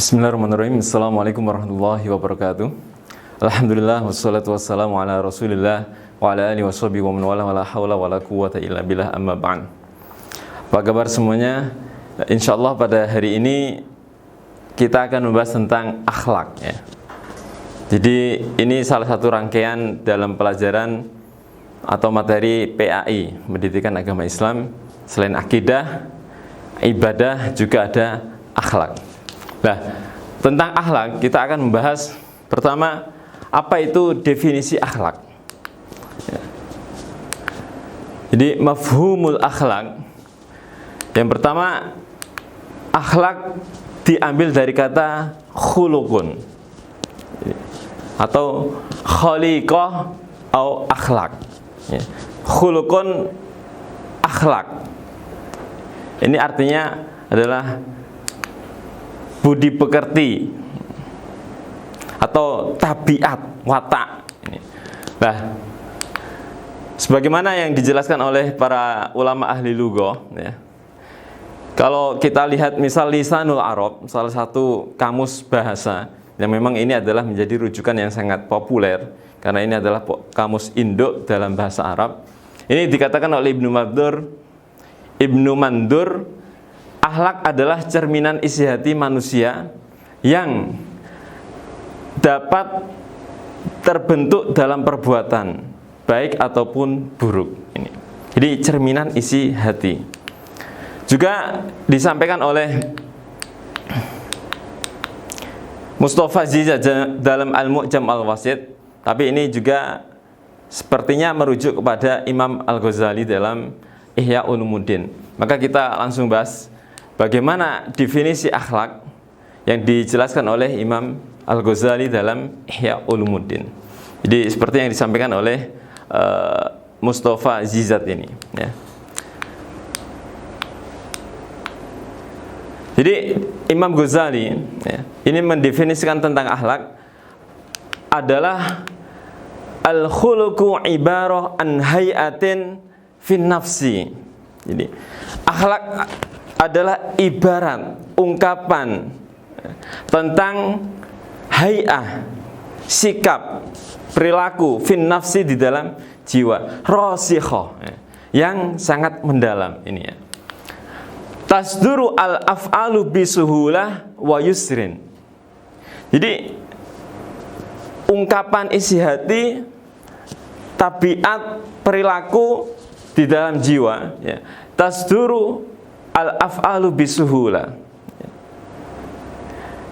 Bismillahirrahmanirrahim. Assalamualaikum warahmatullahi wabarakatuh. Alhamdulillah wassalatu wassalamu ala Rasulillah wa ala alihi washabihi wa man wala wala haula wala quwwata illa billah amma ba'd. Apa kabar semuanya? Insyaallah pada hari ini kita akan membahas tentang akhlak ya. Jadi ini salah satu rangkaian dalam pelajaran atau materi PAI, Pendidikan Agama Islam. Selain akidah, ibadah juga ada akhlak. Nah, tentang akhlak kita akan membahas pertama, apa itu definisi akhlak. Jadi mafhumul akhlak. Yang pertama, akhlak diambil dari kata khuluqun atau khaliqah atau akhlak. Khuluqun akhlak. Ini artinya adalah budi pekerti atau tabiat, watak. Nah, sebagaimana yang dijelaskan oleh para ulama ahli lughah ya. Kalau kita lihat misal Lisanul Arab, salah satu kamus bahasa yang memang ini adalah menjadi rujukan yang sangat populer karena ini adalah kamus induk dalam bahasa Arab. Ini dikatakan oleh Ibnu Mandur, akhlak adalah cerminan isi hati manusia yang dapat terbentuk dalam perbuatan baik ataupun buruk. Ini. Jadi cerminan isi hati. Juga disampaikan oleh Mustafa Zizat dalam Al-Mu'jam Al-Wasit, tapi ini juga sepertinya merujuk kepada Imam Al-Ghazali dalam Ihya Ulumuddin. Maka kita langsung bahas bagaimana definisi akhlak yang dijelaskan oleh Imam Al-Ghazali dalam Ihya Ulumuddin. Jadi seperti yang disampaikan oleh Mustafa Zizat ini ya. Jadi Imam Ghazali ya, ini mendefinisikan tentang akhlak adalah al-khuluqu ibarah an hayatin fin nafsi. Jadi akhlak adalah ibarat ungkapan tentang hay'ah, sikap, perilaku fin nafsi di dalam jiwa, rasikhah yang sangat mendalam ini ya. Tasduru al-af'alu bisuhulah wa yusrin. Jadi ungkapan isi hati, tabiat, perilaku di dalam jiwa ya. Tasduru al-af'alu bisuhulah,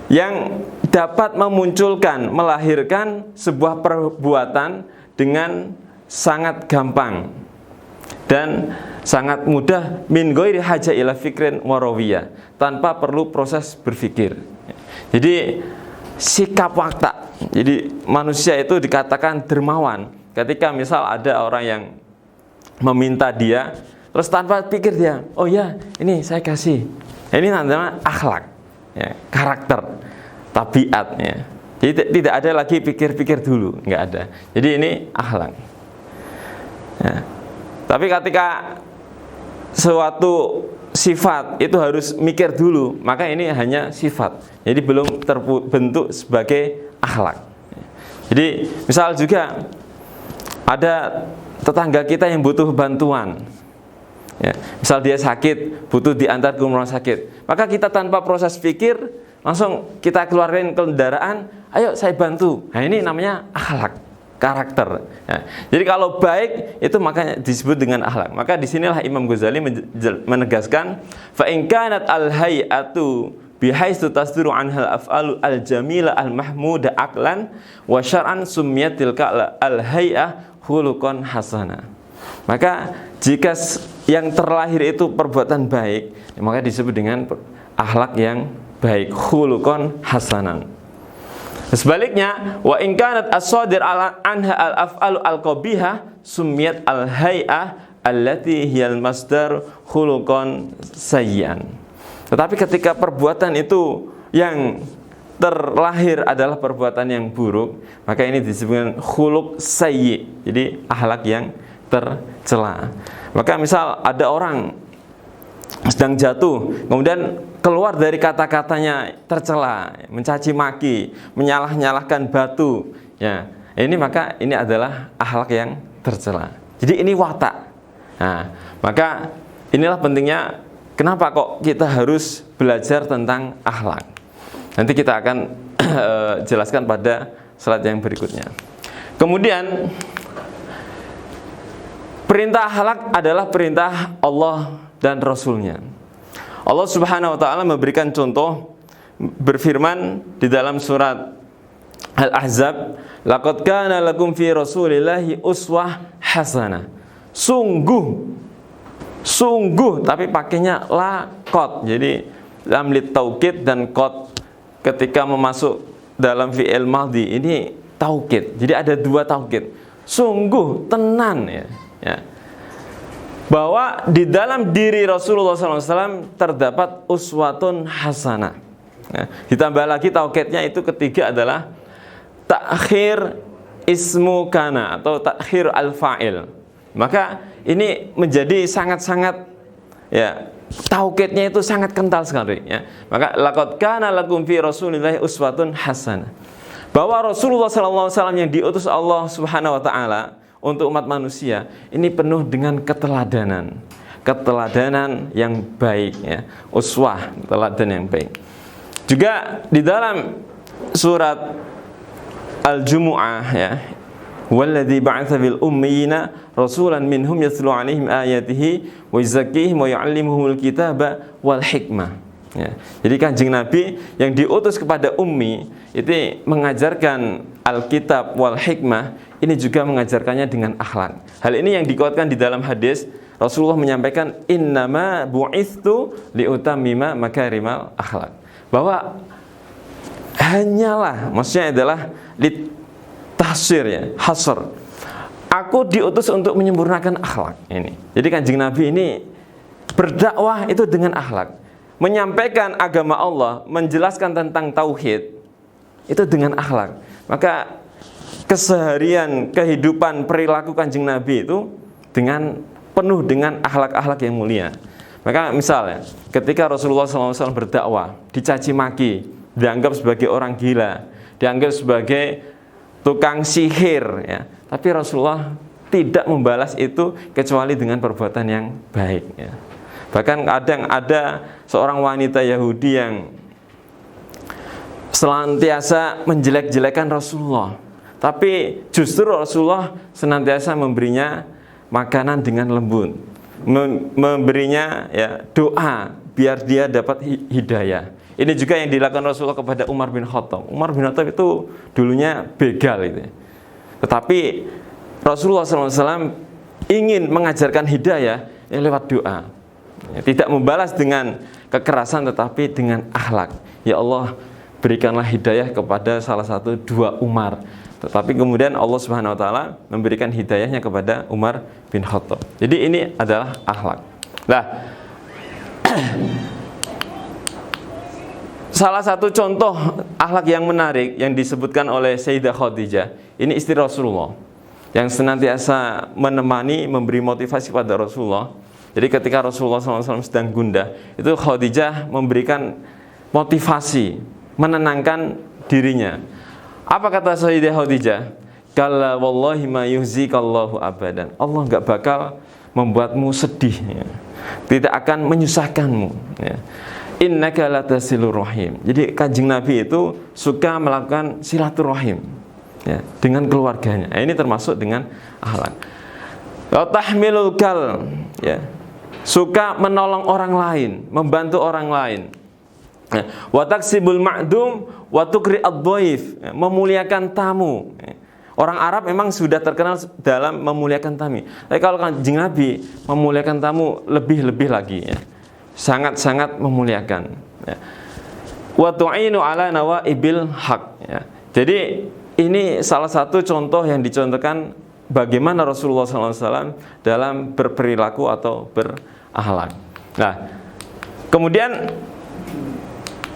yang dapat memunculkan, melahirkan sebuah perbuatan dengan sangat gampang dan sangat mudah, min ghairi haja ila fikrin warawiyah, tanpa perlu proses berpikir. Jadi sikap watak. Jadi manusia itu dikatakan dermawan ketika misal ada orang yang meminta dia, terus tanpa pikir dia, oh ya ini saya kasih. Ini namanya akhlak ya, karakter, tabiat ya. Jadi tidak ada lagi pikir-pikir dulu, nggak ada. Jadi ini akhlak ya. Tapi ketika suatu sifat itu harus mikir dulu, maka ini hanya sifat, jadi belum terbentuk sebagai akhlak. Jadi misal juga ada tetangga kita yang butuh bantuan ya, misal dia sakit, butuh diantar ke rumah sakit, maka kita tanpa proses pikir langsung kita keluarin kendaraan, ayo saya bantu. Nah ini namanya akhlak, karakter ya. Jadi kalau baik itu makanya disebut dengan akhlak. Maka disinilah Imam Ghazali menegaskan, fa in kanat al hayatu bihaistu tasduru anhal af'alu al jamila al mahmuda aqlan wa syar'an summiyat tilka al hay'ah khuluqan hasana. Maka jika yang terlahir itu perbuatan baik, maka disebut dengan akhlak yang baik, khuluqan hasanan. Sebaliknya, wa in kanat as-sadir anha al-af'alu al-qabihah summiyat al-hay'ah allati hiyal masdar khuluqan sayyan. Tetapi ketika perbuatan itu yang terlahir adalah perbuatan yang buruk, maka ini disebut khuluq sayyi. Jadi akhlak yang tercela. Maka misal ada orang sedang jatuh, kemudian keluar dari kata-katanya tercela, mencaci maki, menyalah-nyalahkan batu, ya. Ini maka ini adalah akhlak yang tercela. Jadi ini watak. Nah, maka inilah pentingnya kenapa kok kita harus belajar tentang akhlak. Nanti kita akan jelaskan pada slide yang berikutnya. Kemudian perintah akhlak adalah perintah Allah dan Rasul-Nya. Allah Subhanahu wa taala memberikan contoh berfirman di dalam surat Al-Ahzab, "Laqad kana lakum fi Rasulillahi uswah hasanah." Sungguh, tapi pakainya laqad. Jadi lam lit taukid dan qad ketika memasuk dalam fi'il madhi ini taukid. Jadi ada dua taukid. Sungguh, tenan ya. Bahwa di dalam diri Rasulullah SAW terdapat uswatun hasanah. Nah, ditambah lagi taukidnya itu ketiga adalah takhir ismu kana atau takhir al-fa'il. Maka ini menjadi sangat-sangat ya, taukidnya itu sangat kental sekali ya. Maka laqad kana lakum fi Rasulillahi uswatun hasanah. Bahwa Rasulullah SAW yang diutus Allah Subhanahu wa taala untuk umat manusia ini penuh dengan keteladanan yang baik ya, uswah, teladan yang baik. Juga di dalam surat Al-Jumu'ah ya, walladzi ba'atsa fil ummiyina rasulan minhum yatlu 'alaihim ayatihi wa yuzakkihim wa yu'allimuhumul kitaba wal hikmah. Ya. Jadi Kanjeng Nabi yang diutus kepada ummi itu mengajarkan Alkitab wal hikmah, ini juga mengajarkannya dengan akhlak. Hal ini yang dikuatkan di dalam hadis Rasulullah menyampaikan innama bu'itsu liutammima makarimal akhlak. Bahwa hanyalah, maksudnya adalah litahsir ya, hasr. Aku diutus untuk menyempurnakan akhlak ini. Jadi Kanjeng Nabi ini berdakwah itu dengan akhlak. Menyampaikan agama Allah, menjelaskan tentang tauhid itu dengan akhlak. Maka keseharian, kehidupan, perilaku Kanjeng Nabi itu penuh dengan akhlak-akhlak yang mulia. Maka misalnya ketika Rasulullah SAW berdakwah, dicaci maki, dianggap sebagai orang gila, dianggap sebagai tukang sihir ya. Tapi Rasulullah tidak membalas itu kecuali dengan perbuatan yang baik ya. Bahkan kadang ada seorang wanita Yahudi yang senantiasa menjelek-jelekan Rasulullah, tapi justru Rasulullah senantiasa memberinya makanan dengan lembut, memberinya ya doa biar dia dapat hidayah. Ini juga yang dilakukan Rasulullah kepada Umar bin Khattab. Umar bin Khattab itu dulunya begal itu. Tetapi Rasulullah SAW ingin mengajarkan hidayah lewat doa. Tidak membalas dengan kekerasan tetapi dengan akhlak. Ya Allah, berikanlah hidayah kepada salah satu dua Umar. Tetapi kemudian Allah Subhanahu wa taala memberikan hidayahnya kepada Umar bin Khattab. Jadi ini adalah akhlak. Nah, salah satu contoh akhlak yang menarik yang disebutkan oleh Sayyidah Khadijah, ini istri Rasulullah yang senantiasa menemani, memberi motivasi kepada Rasulullah. Jadi ketika Rasulullah SAW sedang gundah, itu Khadijah memberikan motivasi, menenangkan dirinya. Apa kata Sayyidah Khadijah? Kalla wallahi ma yuhzikallahu abadan. Allah enggak bakal membuatmu sedih ya. Tidak akan menyusahkanmu ya. Innaka latasilur rahim. Jadi Kanjeng Nabi itu suka melakukan silaturahim ya, dengan keluarganya. Ini termasuk dengan akhlak. Wa tahmilul kal ya. Suka menolong orang lain, membantu orang lain. Wa taksibul ma'dum wa tukri ad-dhaif, memuliakan tamu. Orang Arab memang sudah terkenal dalam memuliakan tamu. Tapi kalau Kanjeng Nabi memuliakan tamu lebih-lebih lagi ya. Sangat-sangat memuliakan ya. Wa tu'inu ala nawaibil haq ya. Jadi ini salah satu contoh yang dicontohkan bagaimana Rasulullah SAW dalam berperilaku atau berakhlak. Nah, kemudian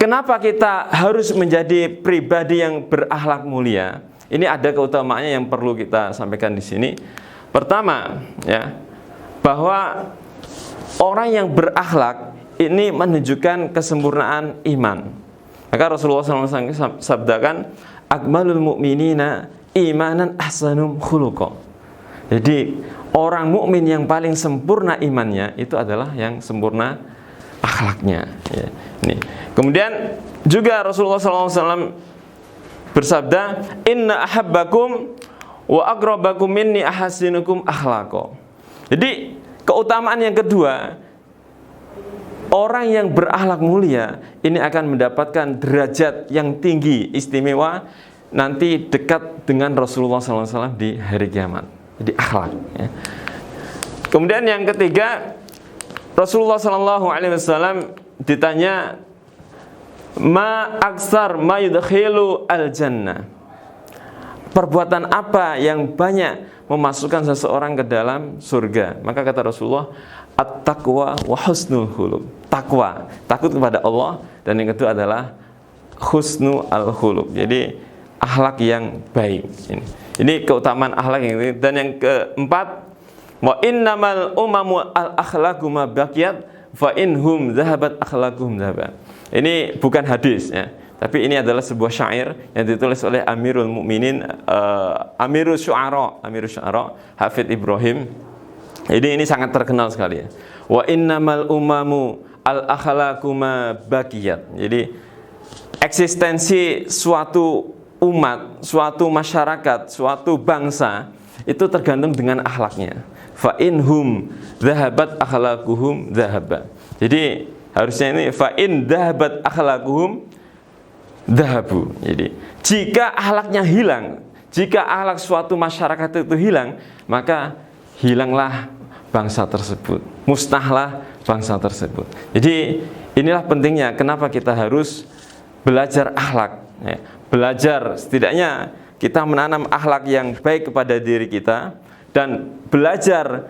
kenapa kita harus menjadi pribadi yang berakhlak mulia? Ini ada keutamaannya yang perlu kita sampaikan di sini. Pertama, ya, bahwa orang yang berakhlak ini menunjukkan kesempurnaan iman. Maka Rasulullah SAW sabdakan, akmalul mu'minina imanan ahsanum khuluqa. Jadi orang mukmin yang paling sempurna imannya itu adalah yang sempurna akhlaknya. Ya, ini. Kemudian juga Rasulullah SAW bersabda, inna ahabbakum wa aqrabakum minni ahasinukum akhlaqa. Jadi keutamaan yang kedua, orang yang berakhlak mulia ini akan mendapatkan derajat yang tinggi, istimewa, nanti dekat dengan Rasulullah SAW di hari kiamat. Jadi akhlak. Ya. Kemudian yang ketiga, Rasulullah SAW ditanya, ma aksar ma yudkhilu al jannah. Perbuatan apa yang banyak memasukkan seseorang ke dalam surga? Maka kata Rasulullah, at-taqwa wa husnul khuluq. Takwa, takut kepada Allah, dan yang kedua adalah husnul al-khuluq. Jadi akhlak yang baik. Ini keutamaan akhlak yang ini. Dan yang keempat, wa innamal umamu al-akhlaqu ma baqiyat fa inhum dhahabat akhlaquhum dhahaban. Ini bukan hadis ya, tapi ini adalah sebuah syair yang ditulis oleh Amirul Mukminin, Amirul Syu'ara, Hafidz Ibrahim. Jadi ini sangat terkenal sekali ya. Wa innamal umamu al-akhlaqu ma baqiyat. Jadi eksistensi suatu umat, suatu masyarakat, suatu bangsa itu tergantung dengan akhlaknya. Fa inhum dhahabat akhlaquhum dhahaba. Jadi harusnya ini fa in dhahabat akhlaquhum dhahabu. Jadi jika akhlaknya hilang, jika akhlak suatu masyarakat itu hilang, maka hilanglah bangsa tersebut, musnahlah bangsa tersebut. Jadi inilah pentingnya kenapa kita harus belajar akhlak ya. Belajar, setidaknya kita menanam akhlak yang baik kepada diri kita, dan belajar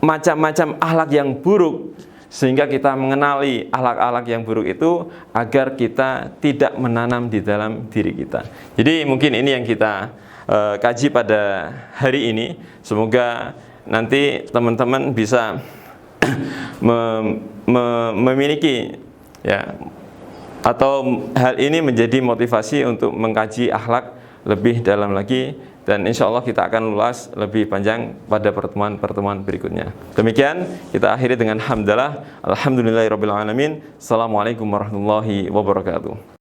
macam-macam akhlak yang buruk, sehingga kita mengenali akhlak-akhlak yang buruk itu agar kita tidak menanam di dalam diri kita. Jadi mungkin ini yang kita kaji pada hari ini. Semoga nanti teman-teman bisa memiliki ya, atau hal ini menjadi motivasi untuk mengkaji akhlak lebih dalam lagi, dan insya Allah kita akan ulas lebih panjang pada pertemuan-pertemuan berikutnya. Demikian kita akhiri dengan hamdalah, alhamdulillahirabbil alamin. Assalamualaikum warahmatullahi wabarakatuh.